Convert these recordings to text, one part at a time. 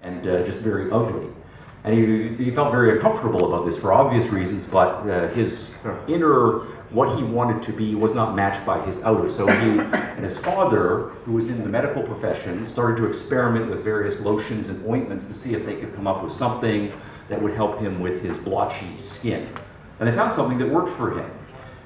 and just very ugly. And he felt very uncomfortable about this for obvious reasons, but his inner, what he wanted to be, was not matched by his outer. So he and his father, who was in the medical profession, started to experiment with various lotions and ointments to see if they could come up with something that would help him with his blotchy skin. And they found something that worked for him.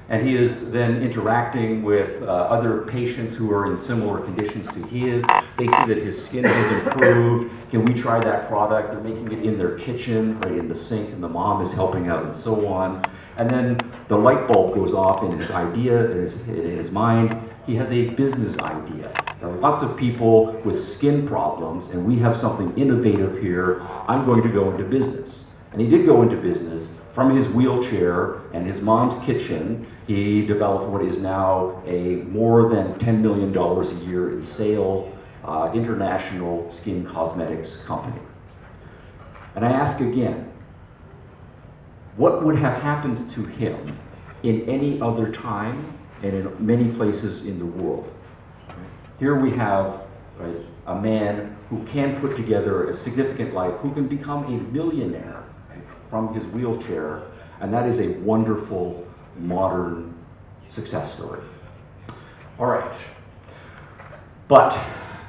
And he is then interacting with other patients who are in similar conditions to his. They see that his skin has improved. Can we try that product? They're making it in their kitchen, right in the sink, and the mom is helping out and so on. And then the light bulb goes off in his idea, in his mind. He has a business idea. There are lots of people with skin problems, and we have something innovative here. I'm going to go into business. And he did go into business. From his wheelchair and his mom's kitchen, he developed what is now a more than $10 million a year in sale international skin cosmetics company. And I ask again, what would have happened to him in any other time and in many places in the world? Here we have a man who can put together a significant life, who can become a millionaire from his wheelchair, and that is a wonderful modern success story. All right, but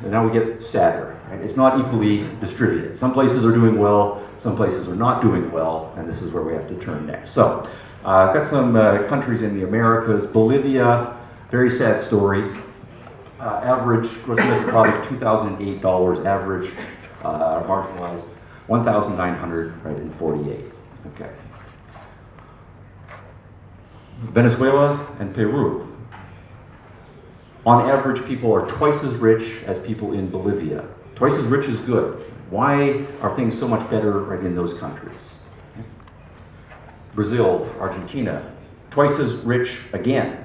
now we get sadder. Right? It's not equally distributed. Some places are doing well, some places are not doing well, and this is where we have to turn next. So I've got some countries in the Americas. Bolivia, very sad story. Average gross domestic product $2,008, average marginalized $1,948. Okay. Venezuela and Peru. On average, people are twice as rich as people in Bolivia. Twice as rich is good. Why are things so much better right in those countries? Brazil, Argentina, twice as rich again.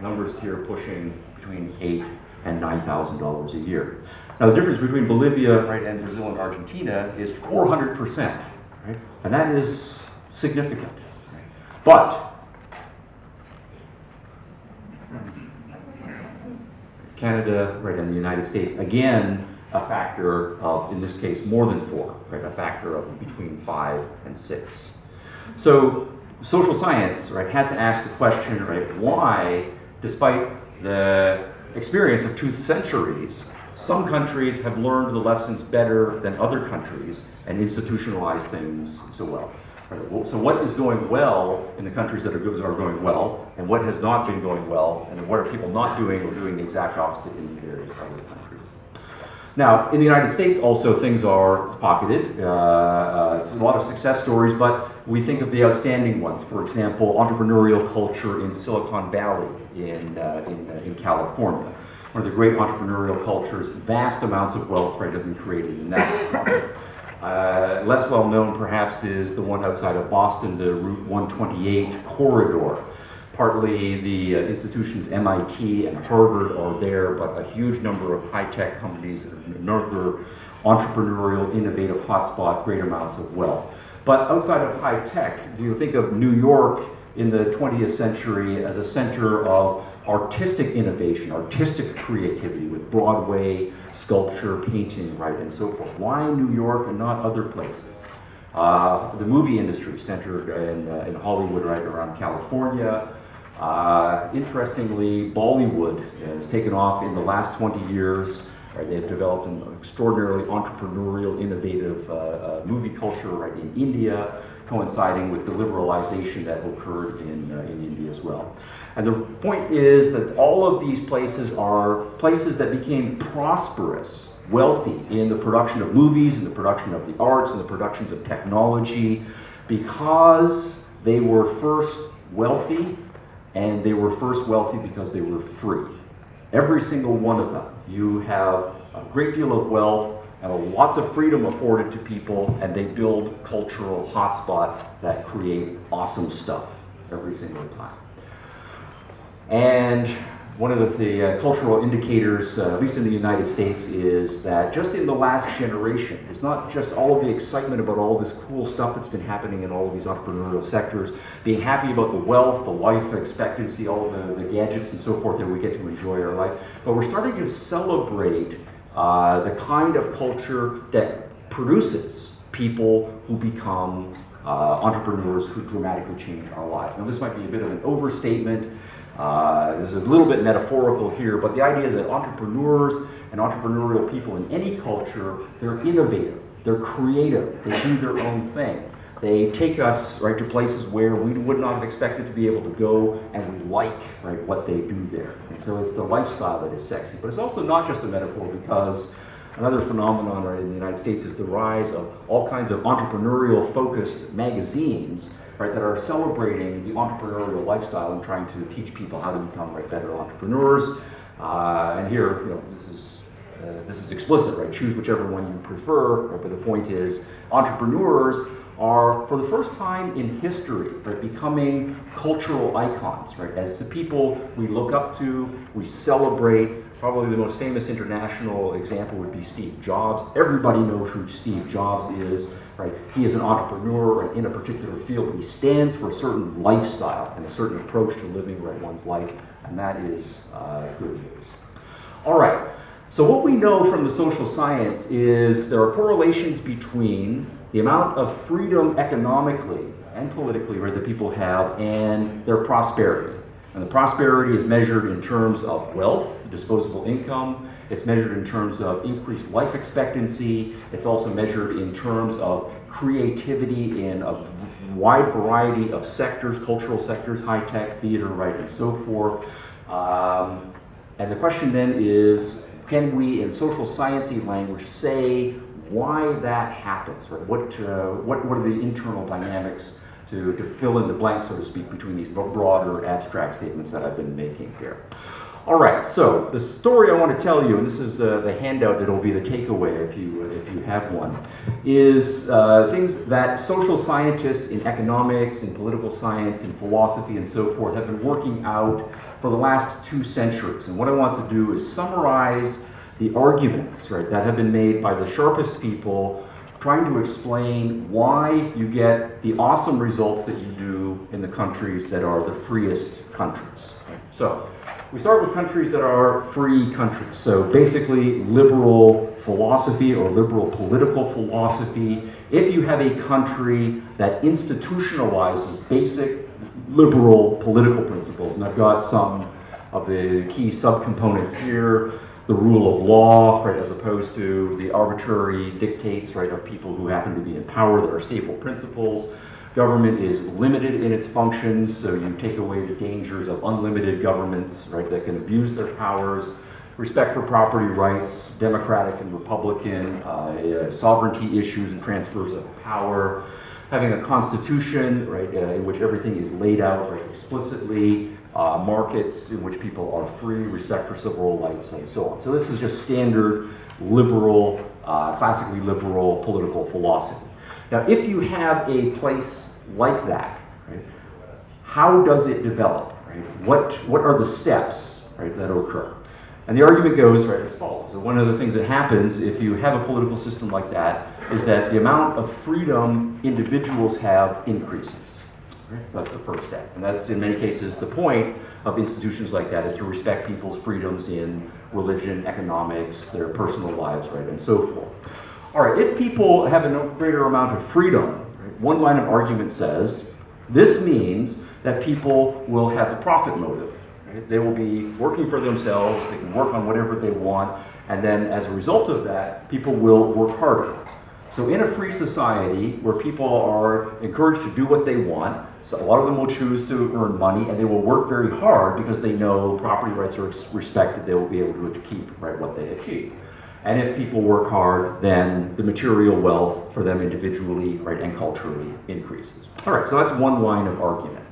Numbers here pushing between $8,000 and $9,000 a year. Now the difference between Bolivia, right, and Brazil and Argentina is 400%, right? And that is significant. Right? But Canada, right, and the United States, again, a factor of, in this case, more than 4, right? A factor of between 5 and 6. So social science, right, has to ask the question, right, why, despite the experience of 2 centuries, some countries have learned the lessons better than other countries and institutionalized things so well. Right? So what is going well in the countries that are going well, and what has not been going well, and what are people not doing or doing the exact opposite in various other countries? Now, in the United States also things are pocketed. It's a lot of success stories, but we think of the outstanding ones. For example, entrepreneurial culture in Silicon Valley in California. One of the great entrepreneurial cultures, vast amounts of wealth, right, have been created in that. Less well known perhaps is the one outside of Boston, the Route 128 corridor. Partly the institutions MIT and Harvard are there, but a huge number of high-tech companies that are another entrepreneurial, innovative hotspot, great amounts of wealth. But outside of high-tech, do you think of New York in the 20th century as a center of artistic innovation, artistic creativity with Broadway, sculpture, painting, right, and so forth? Why New York and not other places? The movie industry centered in Hollywood, right around California. Interestingly, Bollywood has taken off in the last 20 years. Right, they've developed an extraordinarily entrepreneurial, innovative movie culture right in India, coinciding with the liberalization that occurred in India as well. And the point is that all of these places are places that became prosperous, wealthy in the production of movies, in the production of the arts, in the productions of technology, because they were first wealthy, and they were first wealthy because they were free. Every single one of them. You have a great deal of wealth and lots of freedom afforded to people, and they build cultural hotspots that create awesome stuff every single time. And one of the cultural indicators, at least in the United States, is that just in the last generation, it's not just all of the excitement about all this cool stuff that's been happening in all of these entrepreneurial sectors, being happy about the wealth, the life expectancy, all of the gadgets and so forth that we get to enjoy our life, but we're starting to celebrate the kind of culture that produces people who become entrepreneurs who dramatically change our lives. Now this might be a bit of an overstatement, this is a little bit metaphorical here, but the idea is that entrepreneurs and entrepreneurial people in any culture, they're innovative, they're creative, they do their own thing. They take us, right, to places where we would not have expected to be able to go, and we like, right, what they do there. And so it's the lifestyle that is sexy. But it's also not just a metaphor, because another phenomenon, right, in the United States is the rise of all kinds of entrepreneurial-focused magazines, right, that are celebrating the entrepreneurial lifestyle and trying to teach people how to become, right, better entrepreneurs. And here, you know, this is explicit, right? Choose whichever one you prefer. Right? But the point is, entrepreneurs are, for the first time in history, right, becoming cultural icons, right? As the people we look up to, we celebrate. Probably the most famous international example would be Steve Jobs. Everybody knows who Steve Jobs is, right? He is an entrepreneur, right, in a particular field, but he stands for a certain lifestyle and a certain approach to living, right, one's life, and that is good news. All right, so what we know from the social science is there are correlations between the amount of freedom economically and politically, right, that people have and their prosperity. And the prosperity is measured in terms of wealth, disposable income. It's measured in terms of increased life expectancy. It's also measured in terms of creativity in a wide variety of sectors, cultural sectors, high tech, theater, right, and so forth. And the question then is, can we, in social sciencey language, say why that happens? Right? What are the internal dynamics to fill in the blank, so to speak, between these broader abstract statements that I've been making here? All right, so the story I want to tell you, and this is the handout that will be the takeaway if you have one, is things that social scientists in economics, in political science, in philosophy, and so forth have been working out for the last 2 centuries. And what I want to do is summarize the arguments, right, that have been made by the sharpest people trying to explain why you get the awesome results that you do in the countries that are the freest countries. So we start with countries that are free countries. So basically liberal philosophy or liberal political philosophy. If you have a country that institutionalizes basic liberal political principles, and I've got some of the key subcomponents here, the rule of law, right, as opposed to the arbitrary dictates, right, of people who happen to be in power. There are stable principles. Government is limited in its functions, so you take away the dangers of unlimited governments, right, that can abuse their powers. Respect for property rights, democratic and republican, sovereignty issues and transfers of power. Having a constitution, right, in which everything is laid out, right, explicitly. Markets in which people are free, respect for civil rights, and so on. So this is just standard liberal, classically liberal political philosophy. Now, if you have a place like that, right, how does it develop? Right? What are the steps, right, that occur? And the argument goes, right, as follows. So one of the things that happens if you have a political system like that is that the amount of freedom individuals have increases. That's the first step. And that's, in many cases, the point of institutions like that, is to respect people's freedoms in religion, economics, their personal lives, right, and so forth. All right, if people have a greater amount of freedom, right, one line of argument says, this means that people will have a profit motive. Right? They will be working for themselves, they can work on whatever they want, and then as a result of that, people will work harder. So in a free society where people are encouraged to do what they want, so a lot of them will choose to earn money, and they will work very hard because they know property rights are respected, they will be able to keep, right, what they achieve. And if people work hard, then the material wealth for them individually, right, and culturally increases. All right, so that's one line of argument.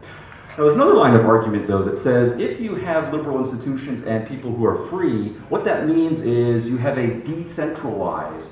Now there's another line of argument, though, that says if you have liberal institutions and people who are free, what that means is you have a decentralized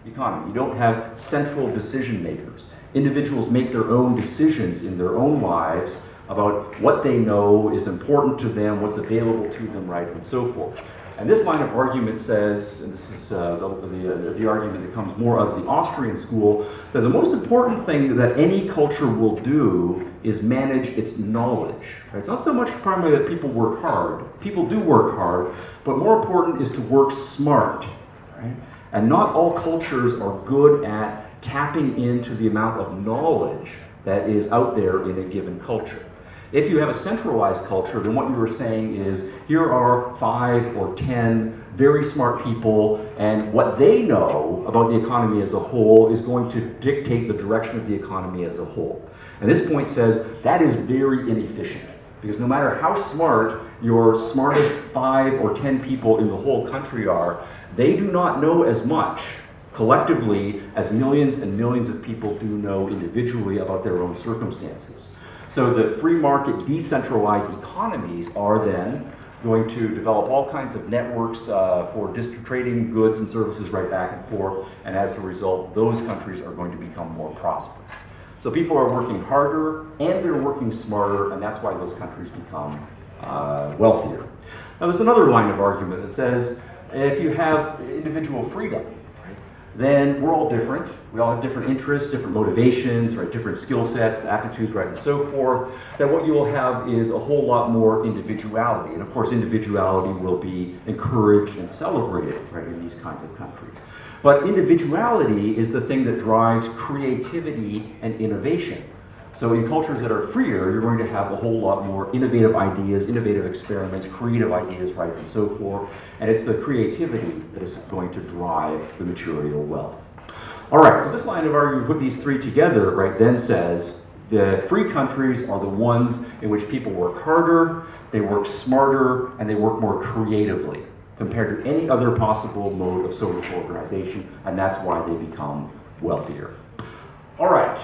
economy. You don't have central decision makers. Individuals make their own decisions in their own lives about what they know is important to them, what's available to them, right, and so forth. And this line of argument says, and this is the argument that comes more out of the Austrian school, that the most important thing that any culture will do is manage its knowledge. Right? It's not so much primarily that people work hard. People do work hard, but more important is to work smart. Right? And not all cultures are good at tapping into the amount of knowledge that is out there in a given culture. If you have a centralized culture, then what you were saying is, here are 5 or 10 very smart people, and what they know about the economy as a whole is going to dictate the direction of the economy as a whole. And this point says that is very inefficient, because no matter how smart your smartest 5 or 10 people in the whole country are, they do not know as much collectively as millions and millions of people do know individually about their own circumstances. So the free market decentralized economies are then going to develop all kinds of networks for trading goods and services right back and forth, and as a result, those countries are going to become more prosperous. So people are working harder and they're working smarter, and that's why those countries become wealthier. Now there's another line of argument that says if you have individual freedom, then we're all different. We all have different interests, different motivations, right? Different skill sets, aptitudes, right, and so forth. That what you will have is a whole lot more individuality. And of course, individuality will be encouraged and celebrated, right, in these kinds of countries. But individuality is the thing that drives creativity and innovation. So in cultures that are freer, you're going to have a whole lot more innovative ideas, innovative experiments, creative ideas, right, and so forth. And it's the creativity that is going to drive the material wealth. All right, so this line of argument, put these three together, right, then says the free countries are the ones in which people work harder, they work smarter, and they work more creatively compared to any other possible mode of social organization, and that's why they become wealthier. All right.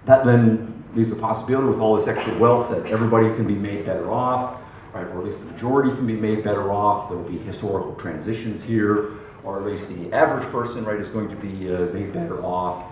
That then leaves the possibility with all this extra wealth that everybody can be made better off, right? Or at least the majority can be made better off. There will be historical transitions here, or at least the average person, right, is going to be made better off.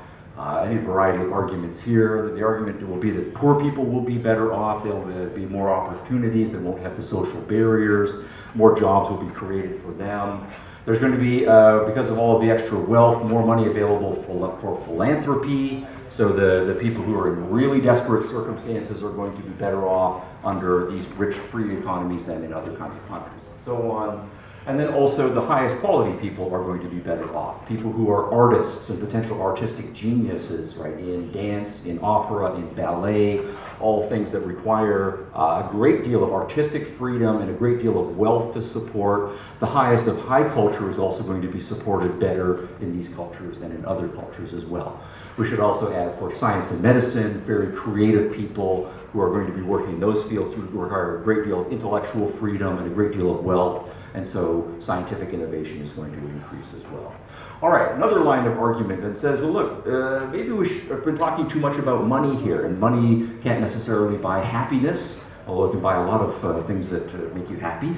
Any variety of arguments here. The argument will be that poor people will be better off. There will be more opportunities. They won't have the social barriers. More jobs will be created for them. There's going to be, because of all of the extra wealth, more money available for philanthropy. So the people who are in really desperate circumstances are going to be better off under these rich, free economies than in other kinds of countries, and so on. And then also the highest quality people are going to be better off. People who are artists and potential artistic geniuses, right, in dance, in opera, in ballet, all things that require a great deal of artistic freedom and a great deal of wealth to support. The highest of high culture is also going to be supported better in these cultures than in other cultures as well. We should also add, of course, science and medicine, very creative people who are going to be working in those fields who require a great deal of intellectual freedom and a great deal of wealth. And so scientific innovation is going to increase as well. All right, another line of argument that says, well, look, maybe we have been talking too much about money here, and money can't necessarily buy happiness, although it can buy a lot of things that make you happy.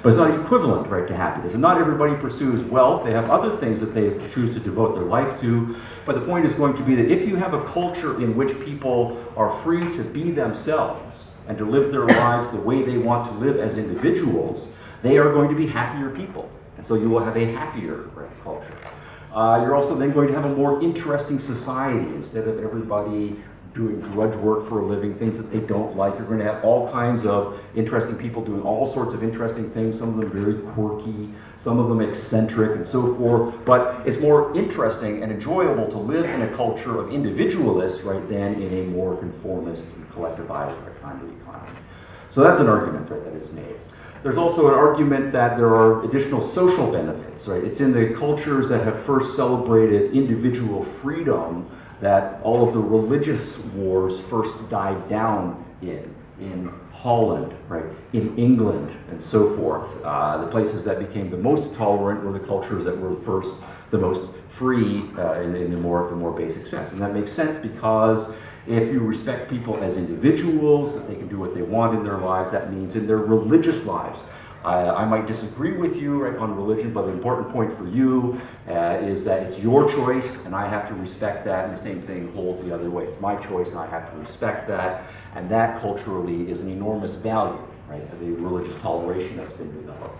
But it's not equivalent, right, to happiness. And not everybody pursues wealth. They have other things that they choose to devote their life to. But the point is going to be that if you have a culture in which people are free to be themselves and to live their lives the way they want to live as individuals, they are going to be happier people. And so you will have a happier, right, culture. You're also then going to have a more interesting society. Instead of everybody doing drudge work for a living, things that they don't like, you're going to have all kinds of interesting people doing all sorts of interesting things, some of them very quirky, some of them eccentric and so forth. But it's more interesting and enjoyable to live in a culture of individualists, right, than in a more conformist and collectivized, right, kind of economy. So that's an argument, right, that is made. There's also an argument that there are additional social benefits, right? It's in the cultures that have first celebrated individual freedom that all of the religious wars first died down in Holland, right? In England, and so forth. The places that became the most tolerant were the cultures that were first the most free in the more basic sense. And that makes sense because if you respect people as individuals, that they can do what they want in their lives, that means in their religious lives. I might disagree with you, right, on religion, but the important point for you is that it's your choice, and I have to respect that, and the same thing holds the other way. It's my choice, and I have to respect that, and that culturally is an enormous value, right, the religious toleration that's been developed.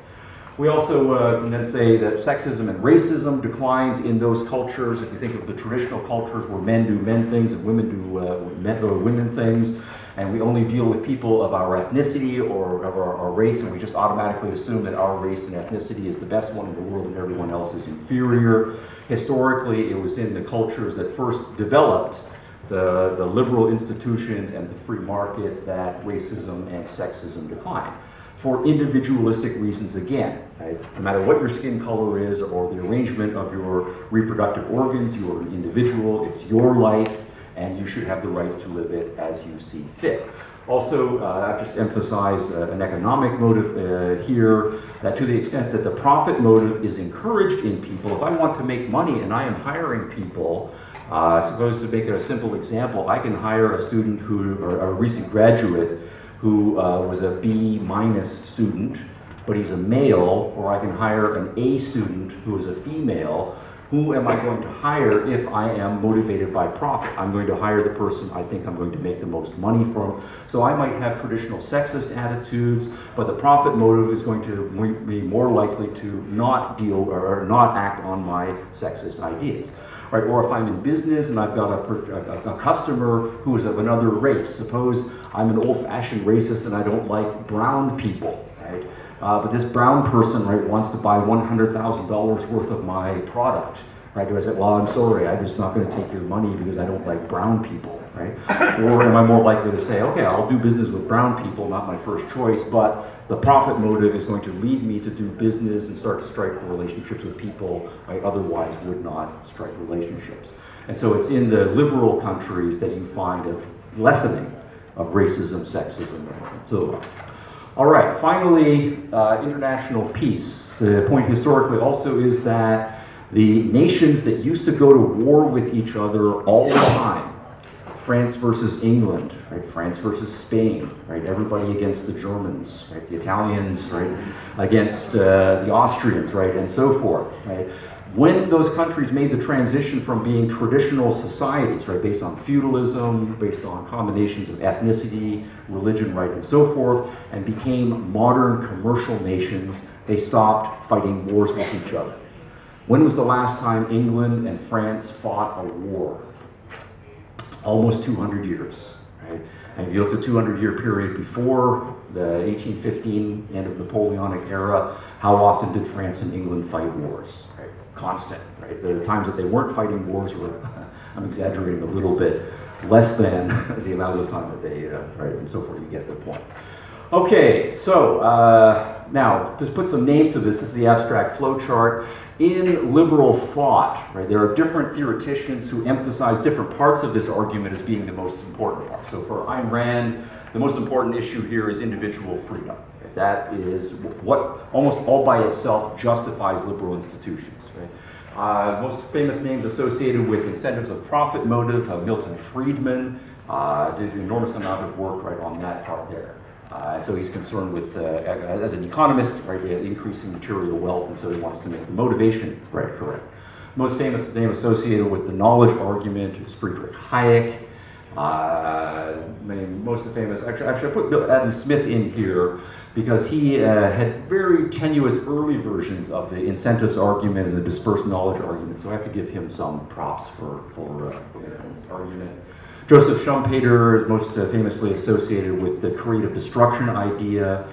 We also can then say that sexism and racism declines in those cultures. If you think of the traditional cultures where men do men things and women do women things, and we only deal with people of our ethnicity or of our race, and we just automatically assume that our race and ethnicity is the best one in the world and everyone else is inferior. Historically, it was in the cultures that first developed the liberal institutions and the free markets that racism and sexism declined. For individualistic reasons again, right? No matter what your skin color is or the arrangement of your reproductive organs, you are an individual, it's your life, and you should have the right to live it as you see fit. Also, I've just emphasized an economic motive here, that to the extent that the profit motive is encouraged in people, if I want to make money and I am hiring people, suppose to make it a simple example, I can hire a student who, or a recent graduate who was a B- student, but he's a male, or I can hire an A student who is a female. Who am I going to hire if I am motivated by profit? I'm going to hire the person I think I'm going to make the most money from. So I might have traditional sexist attitudes, but the profit motive is going to be more likely to not deal or not act on my sexist ideas. Right, or if I'm in business and I've got a customer who is of another race, suppose I'm an old-fashioned racist and I don't like brown people, right? But this brown person, right, wants to buy $100,000 worth of my product, right? Do I say, well, I'm sorry, I'm just not going to take your money because I don't like brown people, right? Or am I more likely to say, okay, I'll do business with brown people, not my first choice, but the profit motive is going to lead me to do business and start to strike relationships with people I otherwise would not strike relationships. And so it's in the liberal countries that you find a lessening of racism, sexism, and so on. All right, finally, international peace. The point historically also is that the nations that used to go to war with each other all the time, France versus England, right? France versus Spain, right? Everybody against the Germans, right? The Italians, right? Against the Austrians, right? And so forth, right? When those countries made the transition from being traditional societies, right, based on feudalism, based on combinations of ethnicity, religion, right, and so forth, and became modern commercial nations, they stopped fighting wars with each other. When was the last time England and France fought a war? Almost 200 years, right? And if you look at the 200-year period before the 1815 end of Napoleonic era, how often did France and England fight wars? Right? Constant, right? The times that they weren't fighting wars were, I'm exaggerating a little bit, less than the amount of time that they, right, and so forth, you get the point. Okay, so now, to put some names to this is the abstract flowchart. In liberal thought, right, there are different theoreticians who emphasize different parts of this argument as being the most important part. So for Ayn Rand, the most important issue here is individual freedom. Right? That is what almost all by itself justifies liberal institutions. Right? Most famous names associated with incentives of profit motive, Milton Friedman did an enormous amount of work right on that part there. So he's concerned with, as an economist, right, increasing material wealth, and so he wants to make the motivation right correct. Most famous name associated with the knowledge argument is Friedrich Hayek. Most famous, actually I put Adam Smith in here because he had very tenuous early versions of the incentives argument and the dispersed knowledge argument, so I have to give him some props for this argument. Joseph Schumpeter is most famously associated with the creative destruction idea,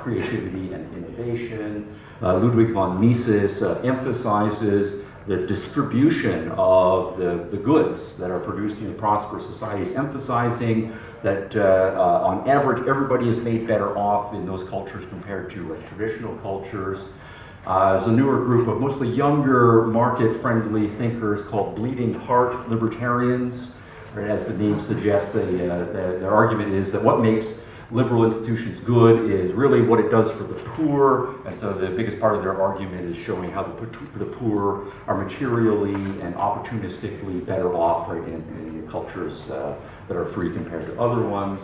creativity and innovation. Ludwig von Mises emphasizes the distribution of the goods that are produced in prosperous societies, emphasizing that on average everybody is made better off in those cultures compared to traditional cultures. There's a newer group of mostly younger market-friendly thinkers called bleeding heart libertarians. Right, as the name suggests, their argument is that what makes liberal institutions good is really what it does for the poor, and so the biggest part of their argument is showing how the poor are materially and opportunistically better off, right, in cultures that are free compared to other ones.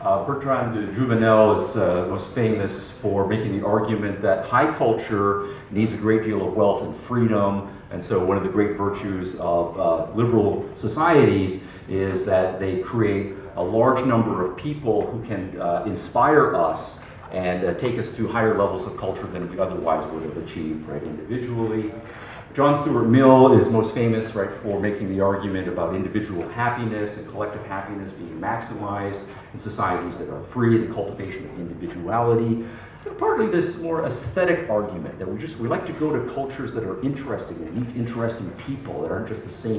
Bertrand de Jouvenel is most famous for making the argument that high culture needs a great deal of wealth and freedom, and so one of the great virtues of liberal societies is that they create a large number of people who can inspire us and take us to higher levels of culture than we otherwise would have achieved, right, individually. John Stuart Mill is most famous, right, for making the argument about individual happiness and collective happiness being maximized in societies that are free, the cultivation of individuality. And partly this more aesthetic argument that we like to go to cultures that are interesting and meet interesting people that aren't just the same